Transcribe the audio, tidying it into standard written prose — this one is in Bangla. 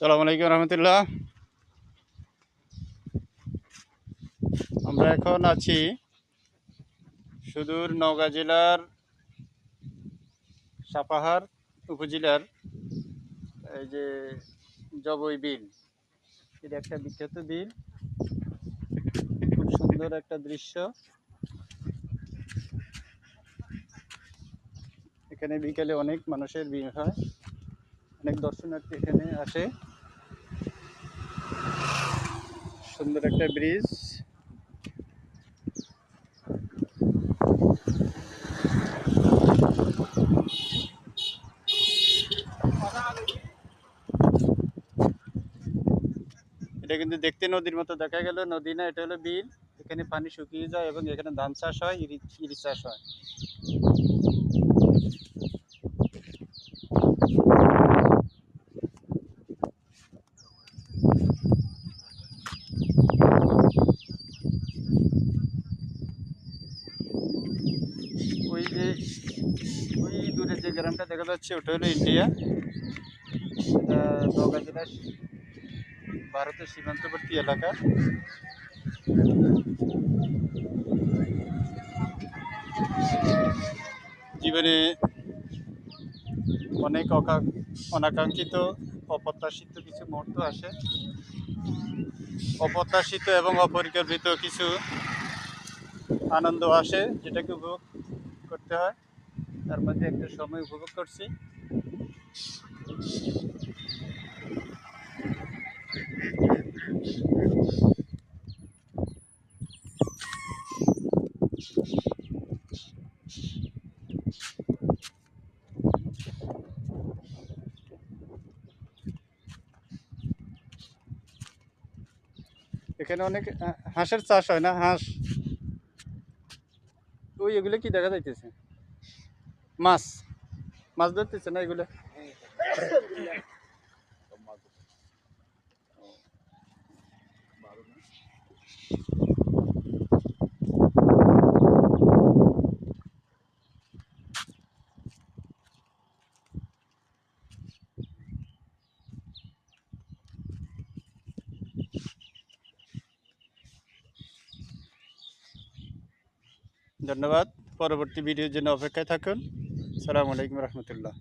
আসসালামু আলাইকুম রহমতুল্লাহ। আমরা এখন আছি সুদূর নওগাঁ জেলার সাপাহার উপজেলার এই যে জবই বিল। এটা একটা বিখ্যাত বিল, খুব সুন্দর একটা দৃশ্য। এখানে বিকেলে অনেক মানুষের ভিড় হয়, অনেক দর্শনার্থী এখানে আসে। সুন্দর একটা ব্রিজ। এটা কিন্তু দেখতে নদীর মতো দেখা গেল, নদী না, এটা হলো বিল। এখানে পানি শুকিয়ে যায় এবং এখানে ধান চাষ হয়, ইরি চাষ হয়। ওই যে ওই দূরে যে গ্রামটা দেখা যাচ্ছে ওটা হলো ইন্ডিয়া। এটা নওগাঁ জেলার ভারতের সীমান্তবর্তী এলাকা। জীবনে অনেক অনাকাঙ্ক্ষিত অপ্রত্যাশিত কিছু মুহূর্ত আসে, অপ্রত্যাশিত এবং অপরিকল্পিত কিছু আনন্দ আসে, যেটাকে উপভোগ করতে হয়। তার মধ্যে একটা সময় উপভোগ করছি। এখানে অনেক হাঁসের চাষ হয় না, হাঁস। ওই এগুলো কি দেখা যাইতেছে? মাছ, মাছ ধরতেছে না এগুলো? ধন্যবাদ। পরবর্তী ভিডিওর জন্য অপেক্ষায় থাকুন। আসসালামু আলাইকুম রহমতুল্লাহ।